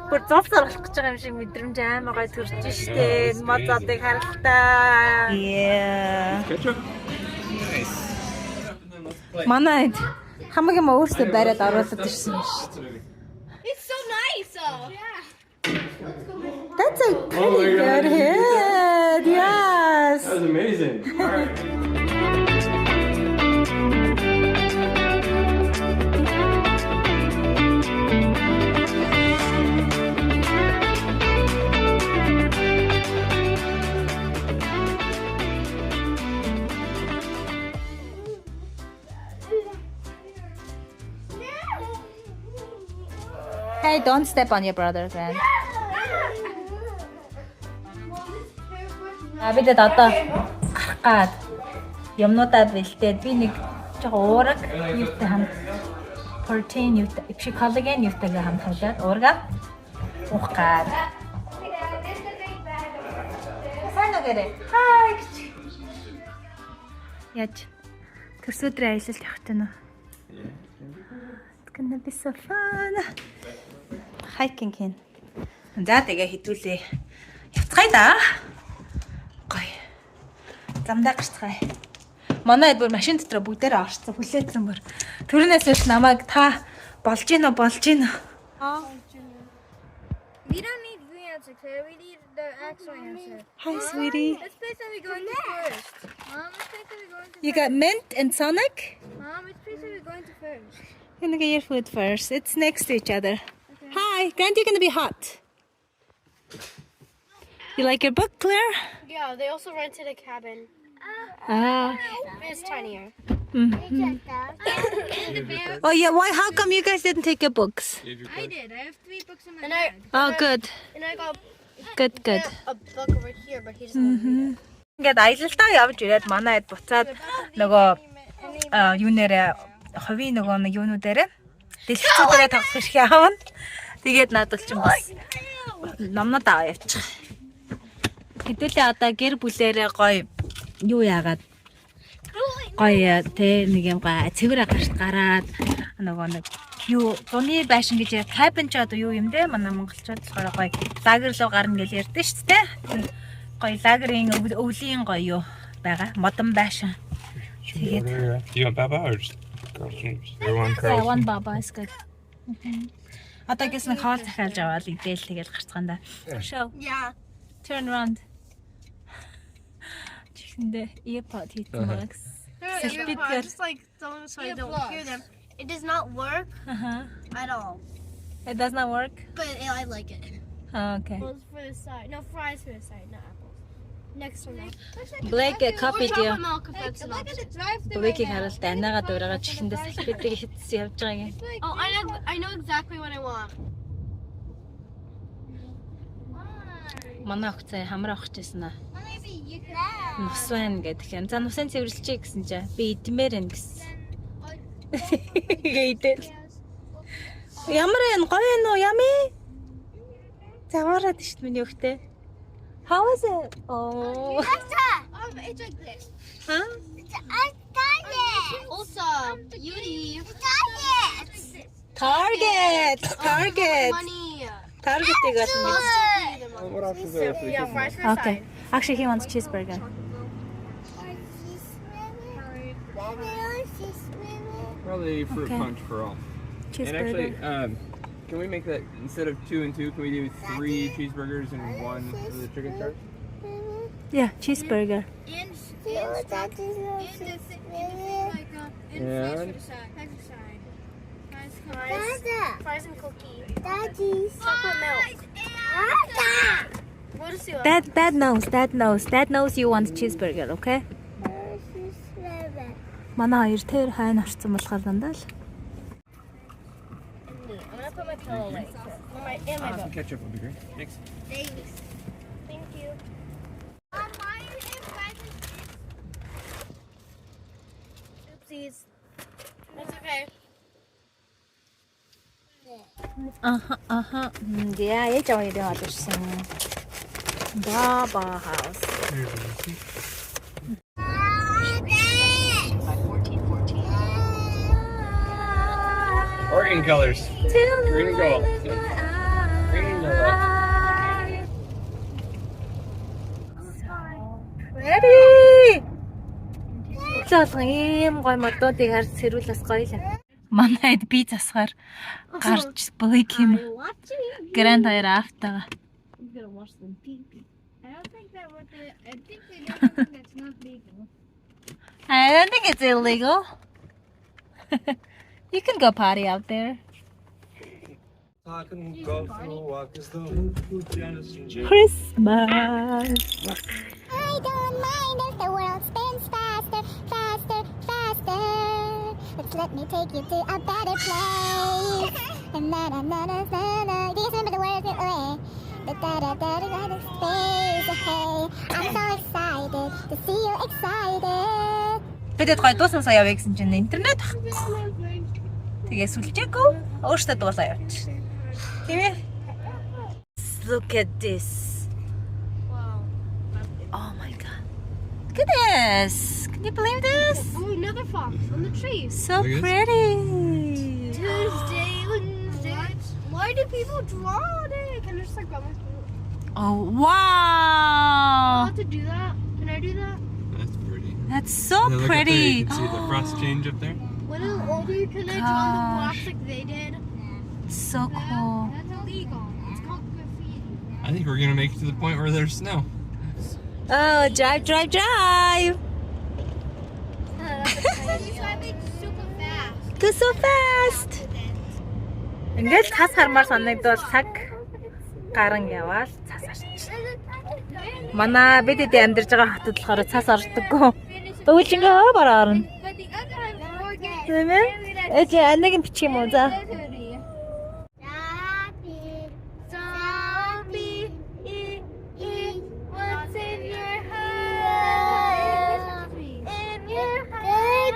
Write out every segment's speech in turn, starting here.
Бүр зов зарлах гэж байгаа юм шиг мэдрэмж аймаа гоё төрж штэ. Мозодыг харалтаа. Yeah. Nice. Манай хамаг юм өөрсдөө бариад оруулаад ирсэн юм шүү. It's so nice. Yeah. That's a pretty good head. Yes. That was amazing. All right. Hey, don't step on your brother, Grant. Бид одоо гарах гад юмнуудаа бэлдээд би нэг жоохон уураг юутай хамт protein юутай коллаген юутайгаа хамт хавлаад уурга уух гад. Сайн уу? Хай. Яж. Төрс өдрийн аялалд явах нь. It's gonna be so fun. Hiking хийн. За тэгээ хідүүлээ. Явцгаая да. Гоё. Замдаа гарцгаая. Манай хэд бүр машин дотор бүгдээрээ орцсон, хүлээсэн бүр. Төрнөөс биш намайг та болж гин үү? We don't need the answer, Claire. We need the actual answer. Hi, sweetie. This place that we going to first. Mom, which place are we going to You got Mint and Sonic? Mom, which place are we going to first? You're gonna get your food first. It's next to each other. Okay. Hi, Grant, you're gonna be hot. You like your book, Claire? Yeah, they also rented a cabin. Ah. It's tinier. Mm-hmm. Oh yeah, why? How come you guys didn't take your books? I did. I have 3 books in my bag. Oh, good. And I got Good. a book over here, but he doesn't want to read it. Ингээд аялалтаа явж ирээд манай хэд буцаад нөгөө юу нэрэ ховийн нөгөө нэг юунуудаараа дэлгэцүүдээрээ тоглох шиг аавна. Тэгээд надад ч юм бас номнод аваа явчих. Хэдүүлээ одоо гэр бүлээрээ гоё юу яагаад гоё те нэг юм гоё цэвэр гарт гараад нөгөө нэг юу зуны байшин гэж cabin ч одоо юу юм бэ? Манай монголчууд болохоор гоё лагер руу гарна гэж ярьдэн шүү дээ. Гоё лагерын өвлийн гоё юу байгаа. Модон байшин. Тэгээд Do you want Baba or just girls' rooms? Everyone yeah, girls' one baba is good. Одоо гэс нэг хоол захиалж аваад идэл тэгэл гарцгаанда. Show. Yeah. Turn around. Чихэндээ earpod хийсэн байгаас. Just like so I don't hear them. It does not work at all. It does not work. But I like it. Oh, okay. Apples for the side. No, fries for the side, not apples. Next one. Blake copy Chocolate deal. milk if that's an option. Blake-ийг харалт анаага дуурайгаа чихэндээ салбитрийг хитсэн явж байгаа юм. Oh, I know exactly what I want. Манай охцоо хамраа огчжсэн аа. Нус байна гэдэг юм. За нусын цэвэрлэжээ гэсэн чинь би идмээр байна гэсэн. Гээдэл. Ямар энэ гоё нөө ями? Заваараад шүү дээ миний өгтөө. How is it? Oh. It's like this. Huh? Awesome. Beauty. Target. Money. Target-ийг болно. What else is there? Yeah, fries for the Okay. side. Actually, he wants cheeseburger. Probably fruit Okay. punch for all. And Cheeseburger. actually, can we make that instead of 2 and 2? Can we do 3 cheeseburgers and 1 for the chicken strips? Yeah, cheeseburger. And fries and cookie. Chocolate milk. What is it? Dad knows you want cheeseburger, okay? Манай хоёр тэр хайн орцсон болохоор дандаа л. I'm gonna put my pillow away. And my Some book. ketchup would be great. Thanks. Thanks. Thank you. Oopsies. That's okay. Yeah, яаж яваа юм болчихсон. Baba house. Oregon colors. Green and gold. Green and болгон ийм гой модуудыг харж сэрүүл бас гоё л. Манайд би засгаар гарч быг юм. Гранд хоёр автага. I'm gonna watch them pee pee. I don't think that what the. I think they do something that's not legal. I don't think it's illegal. You can go party out there. I can go for a walk as the messenger. Christmas. I don't mind if the world spins faster, faster, faster. But let me take you to a better place. And na na na na na na. Do you remember the words? Da da da da da da space. Hey, I'm so excited to see you excited. Бидэд гоё дуусан сая явъя гэсэн чинь интернет хахгүй. Тэгээ сүлжээгүй өөртөө дуулаа явчих. Тийм ээ. Look at this. Wow. Oh my god. Look at this. Can you believe this? Oh, another fox on the tree. So Look at this. pretty. Tuesday, Wednesday. Why do people draw on it? Can I just like grab my phone? Oh I wow. have to do that. Can I do that? That's pretty. That's so Yeah, look up there, pretty. you can see the frost change up there. When I'm older, can I draw the Gosh. blocks like they did? So cool. That's illegal. It's called graffiti. I think we're gonna make it to the point where there's snow. Oh, drive, drive, drive. That's driving super fast. Go so fast. Ингээд цас хармаар санагдвал цаг гарan яваад цас арч. Манай бид эдээ амьдарч байгаа хотод болохоор цас ордоггүй. Өвлөнгөө бараа орно. But the other has more gas. Тийм ээ. Эч аниг нь бичих юм уу за. Zombie, what's in your heart? In your heart.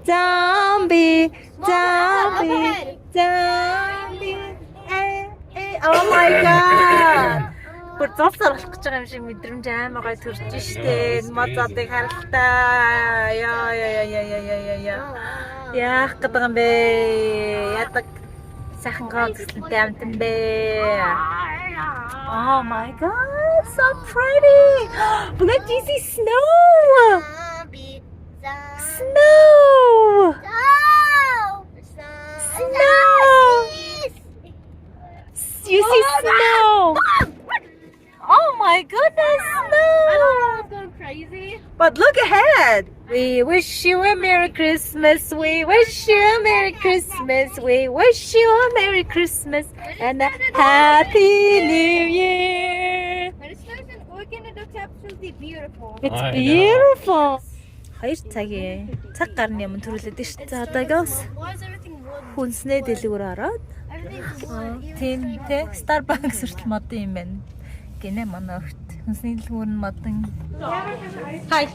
Zombie, zombie, zombie. Oh my god. Бүр зовсор болох гэж байгаа юм шиг мэдрэмж амар гой төрж штэ. Мододыг харалтаа. Яа. Яах гэдэг юм бэ? Ядаг сайхан гоо төсөлтэй амтан бэ. Oh my god, so pretty. Look, do you see snow? Zombie, Snow. Snow. You see snow. Oh my goodness, snow. It's going crazy. But look ahead. We wish you a Merry Christmas. We wish you a Merry Christmas. We wish you a Merry Christmas and a Happy New Year. When it starts an organ, it looks absolutely beautiful. It's I know. beautiful. 2 цагийн цаг гарны өмнө төрүүлээд шүү дээ. Одоогоос Why is everything wood? хүнснээ дэлгүүр ороод Everything's wood. тийм те Starbucks хүртэл модон юм байна. Гинэ манай огт. Хүнсний дэлгүүр нь модон. Hi.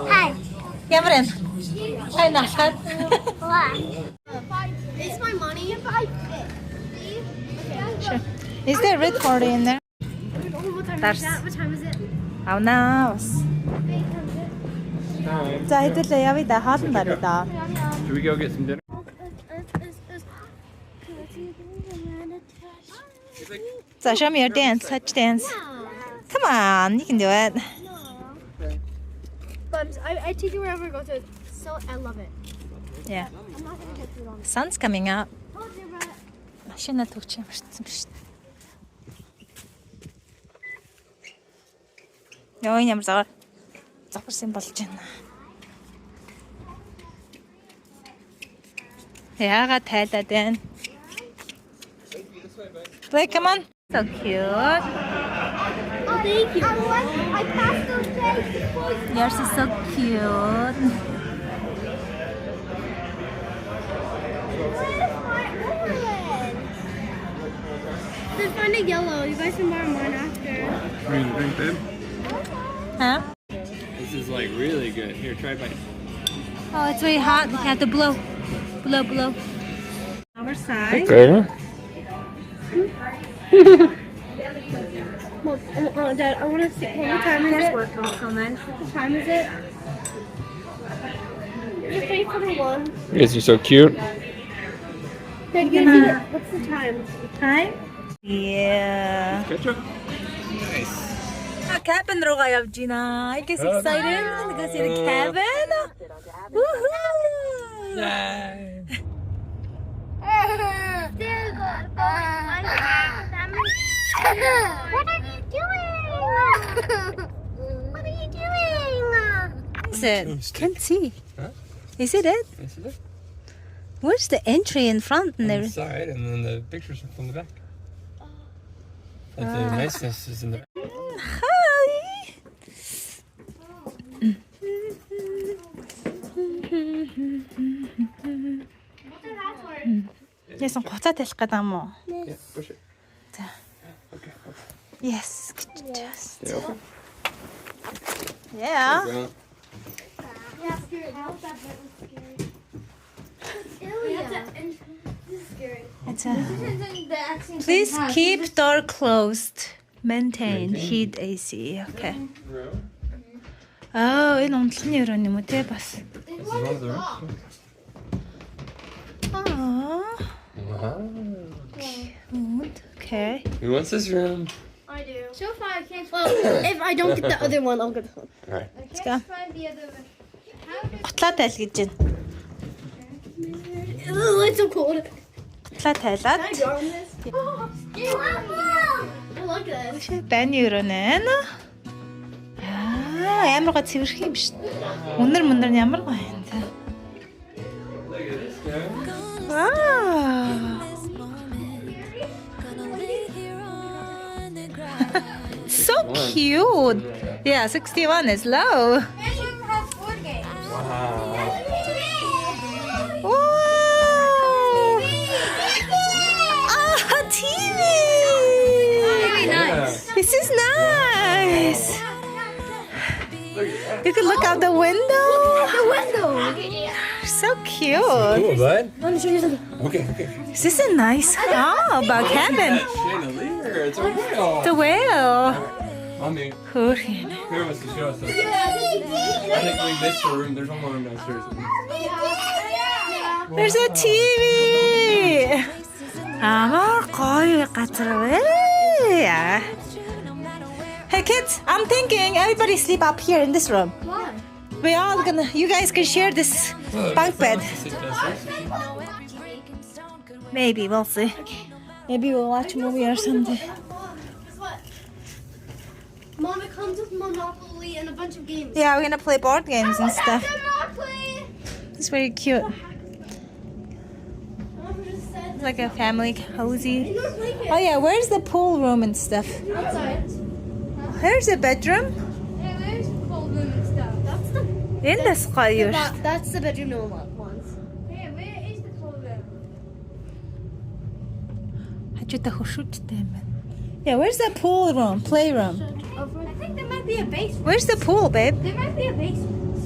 Hi. Ямар юм? Ай нахад. What? It's my money. Sure. Is there red party in there? What time That's- is that? What time is it? Авнаа бас. За хэдүүлээ явъя да хаалт даръя да. Should we go get some dinner? So show me your dance, touch dance. Come on, you can do it. But I take you wherever I go to. So I love it. Yeah. I'm not gonna get food on it. Sun's coming out. Oh, dear, but Машина төгч ямарчсан биш. Яа ямар загварсан болж байна. Яагаад тайлаад байна? Wait, come on. So cute. oh, thank you. I passed those days. Yours is so cute. Let's find a yellow. You guys can borrow mine after. Ready to drink, babe? Huh? This is like really good. Here, try a bite. Oh, it's very hot. You have to blow. Blow. Our side. Okay. Dad, I want to see. What time is it? What time is it? Just wait for the one. You guys are so cute. Dad, you guys see it? What's the time? Time? Yeah. Ketchup. Nice. Okay. cabin руугаа явж байна. I guess excited to go see the cabin. Woohoo! What are you doing? What are you doing? Is it? Can't see. Huh? Is it it? Yes, it is. Where's the entry in front and On the everything? side, and then the pictures are from the back. Like the niceness is in the. Hi. Яасан гоцоо талих гэдэг юм уу? Yeah, push it. За. Okay. Yes. Just. Stay open. Yeah. Well, It's a, please keep door closed. Maintain heat AC. Okay. room. Oh, энэ унтлахны өрөө юм уу те бас. This is one of the rooms. Oh. Wow. Cute. Okay. Who wants this room? I do. So far, I can't. Well, if I don't get the other one, I'll get the one. All right. Let's go. Find the other one. Готлаа тайл гэж байна. Ooh, it's so cold. Готлаа тайлаад. Can I draw on this? Oh, look at this. Баны өрөө нэ. Амар гоо цэвэрх юм биш. Өнөр мөнөр ямар гоё юм те. Look at this guy. Wow. So cute. Yeah, 61 is low. Wow. Wow. Ah, TV. Very nice. This is nice. Look at that. You can look out the window. The window. So cute. Cool, bud. Let me show you something. Okay. Is this a nice bug cabin? That chandelier. It's a whale. The whale. Mommy, Cool. here wants to show us something. I think we missed a room. There's one more room downstairs. There's a TV. Амар гоё газар вэ. Hey kids, I'm thinking everybody sleep up here in this room. Why? You guys can share this bunk bed. Maybe, we'll see. Maybe we'll watch a movie or something. Guess what? Mom, it comes with Monopoly and a bunch of games. Yeah, we're gonna play board games and stuff. Monopoly. It's very cute. Mom just said It's like a family cozy. indoor blanket. Oh yeah, where's the pool room and stuff? Outside. There's a bedroom. Yeah, there's cold room and stuff. That's the. Эндээс гоё. That's the bedroom no one wants. Hey, where is the cold room? Хажуудаа хөшүүттэй юм байна. Yeah, where's the pool room, playroom? I think there might be a basement. Where's the pool, babe? There might be a basement.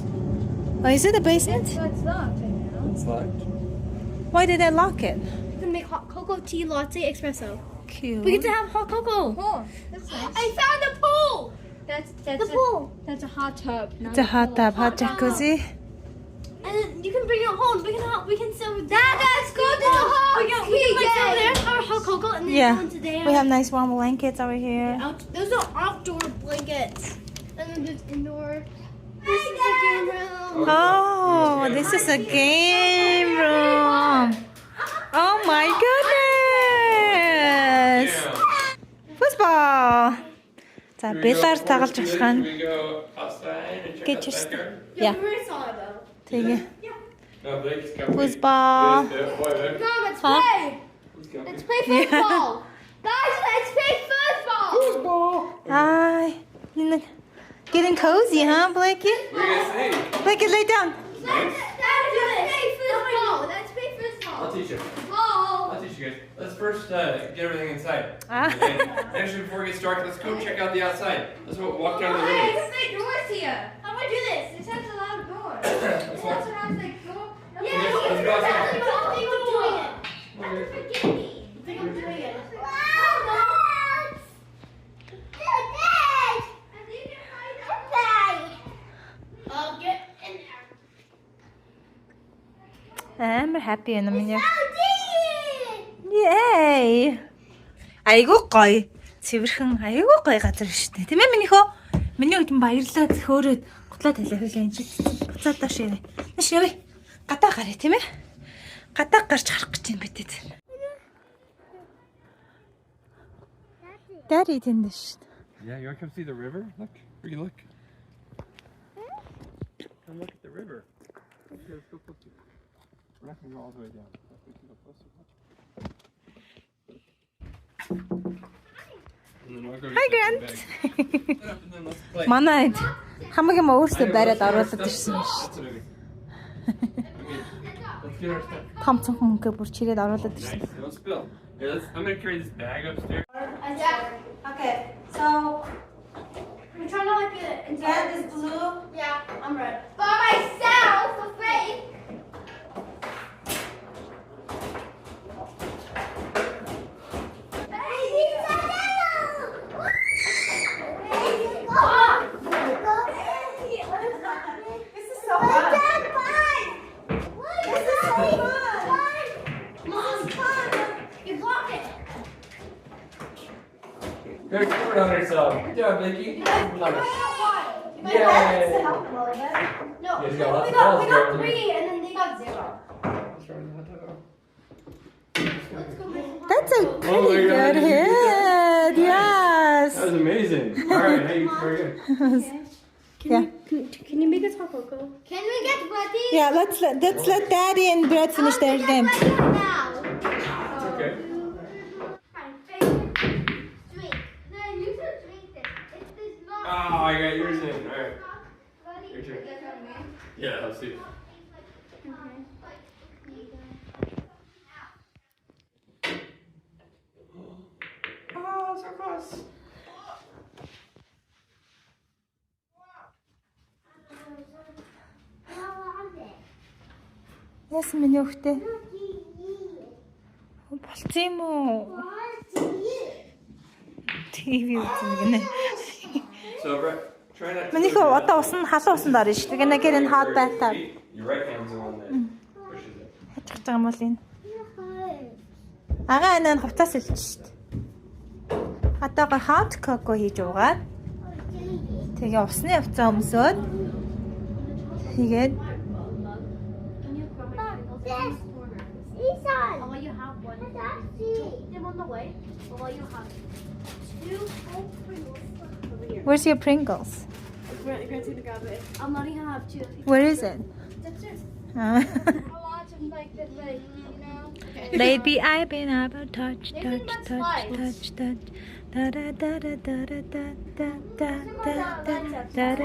Oh, is it a basement? So it's locked right now. It's locked. Why did I lock it? You can make hot cocoa tea latte espresso. Cute. We get to have hot cocoa. Oh, that's nice. I found a pool. That's the pool. That's a hot tub. It's a hot tub, hot jacuzzi. And then you can bring it home. We can sell it. Dad, let's go to the hot. We can like sell there our hot cocoa and then Yeah. go into there. We have nice warm blankets over here. Those are outdoor blankets. And then there's indoor. This is the game room. Oh, this is a game room. Oh my goodness. Football. За, белар тагалж болох нь. We go outside and check Get out your the st- backyard? Yeah. We're solid though. Тэгээ. No, Blake's coming. Football. Mom, let's Huh? play. He's coming. Let's play football. Guys, let's play football. Hi. Getting cozy, huh, Blakey? What are you gonna say? Blakey, lay down. Let's play football. Let's play I'll football. teach you. Ball. I'll teach you guys. Let's first get everything inside. Ah. Okay? Actually, before it gets dark, let's go check out the outside. Let's go walk down the Hey, road. there's big doors here. How do I do this? This has a lot of doors. Let's It walk. also has like door. Let's go outside. I don't think I'm doing it. Forgive me. I think I'm doing it. I'll get in there. I'm happy in a minute. Yay! Айгуу гоё. Цэвэрхэн айгуу гоё газар шүү дээ. Тийм ээ минийхөө? Миний үед баярлаад хөөрөөд готлоо талиахлаа энэ чи. Буцаад доош явъя. Доош явъя. Гадаа гараа тийм ээ. Гадаа гарч харах гэж юм битэд. Daddy тэндэж. Yeah, you want to come see the river? Look, where you look. Come look at the river. Okay, let's go closer. We're not gonna go all the way down. We can go closer. And then I'll go Hi, get your Grant. bag. Get up and then let's play. Манайд хамаг юм өөрсдөө байраад оруулаад ирсэн юм шүү. That's what I mean. Okay, let's get our stuff. Том цонх мөнгөө бүр чирээд оруулаад ирсэн. Nice, don't spill. Here, I'm gonna carry this bag upstairs. Okay, so I'm trying to like get it. red is blue. Yeah, I'm red. By myself, for free. This is so fun. This is so fun. You block it. Good work on yourself. Good job, Vicky. Love it. No, Yay. we You got lots of got balls there. 3 and then they got 0. That's a Oh pretty my God, good did you get hit. Yes. That was amazing. All right, hey, very good. Yeah. Can you make us hot cocoa? Can we get ready? Yeah, let's let Daddy and Brett finish their game. Now. It's okay. My favorite drink. Then you should drink this. It is not. Oh, I got yours in. All right. Ready? Your turn. Yes, I'm in. Yeah, let's see. Oh, so close. Яасан миний хөхтэй? Болцсон юм уу? TV үзэн гинэ. So, Brett, try not to. Миний хөө одоо усан халуун усан дорно шүү. Гэнэ гэрэн hot bathtub. Your right hand's the one that pushes it. Хачиж байгаа юм бол энэ. Агаа энэ хувцас илж шүү. Хатаага hot cocoa хийж уугаад. Тэгээ усны хувцас өмсөөд. Тэгээд Yes. Season. I'll let you have one. Them on the way. I'll let you have 2 full Pringles over here. where's your Pringles? Grant's gonna grab it. I'm letting him have 2. Where is it? That's it. Uh, I want him like this way, you know? Baby, I've been able to touch. Da Da da da da da da da da da da da da da da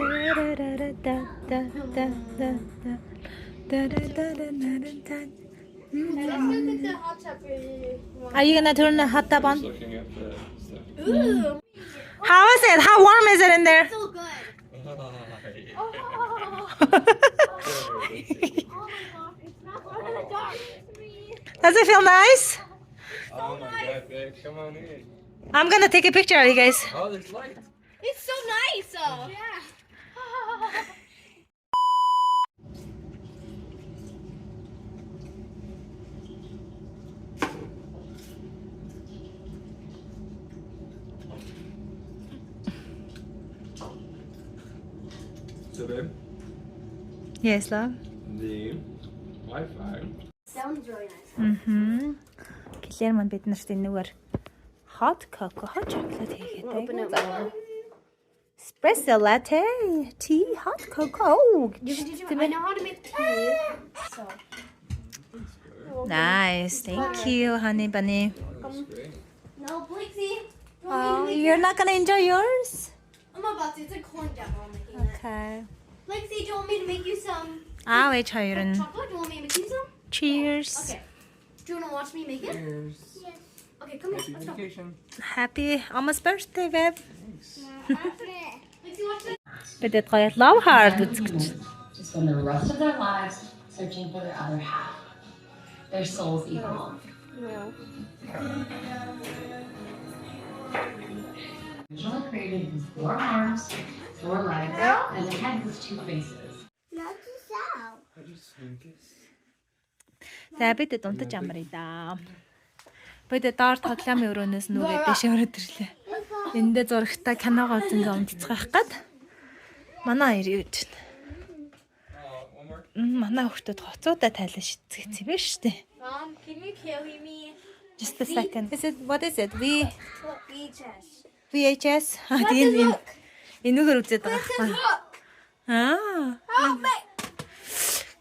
da da da da. Are you gonna turn the hot tub on? Just looking at the stuff. Ooh, How is it? How warm is it in there? so good. Oh, Oh, oh my god, it's not in the dark. Does it feel nice? oh my God, babe, come on in. I'm gonna take a picture of you guys. Oh, there's light. It's so nice. Yeah. So, babe, Yes, love. the Wi-Fi. Sounds really nice. Гэлэр манд бид нарт энэгээр hot cocoa, hot chocolate хийгээд байгаа. Espresso latte, tea, hot cocoa. I know how to make tea. So. Nice. Thank you, honey bunny. That's great. No, Blakesy. Oh, you're not gonna enjoy yours? I'm about to. It's like corn down while I'm making it. Okay. Blakesy, do you want me to make you some Wait, Hyron. chocolate? Do you want me to make you some? Cheers. Okay. Do you want to watch me make it? Cheers. Okay, come here. Happy Let's go. vacation. Happy almost birthday, babe. Thanks. Blakesy, watch this. Бидэд гоё love heart үзэж. To spend the rest of their lives searching for their other half. Their souls equal. Originally created with 4 arms, 4 legs, and a head with 2 faces. Not to sell. I just think it's. За бидэд унтаж амрая да. Бидэд доор тоглоомын өрөөнөөс нүрээд дэше өрөөд ирлээ. Эндээ зурагтаа киногоо үзэнгээ унтцгаах гээд. Манай хоёр юу гэж байна? One more. Манай хүүхдүүд хоцуудаа тайлан шицгэц юм шүү дээ. Mom, can you carry me? Just a second. What is it? VHS. VHS. Тийм энүүгээр үзээд байгаа. Look. Аа.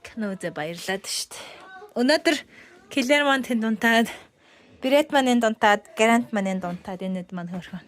Кино үзээ баярлаад шүү дээ. Өнөөдөр Клэрмонтын дунтаад, Бретманын дунтаад, Грант манын дунтаад энэд маань хөрхөн.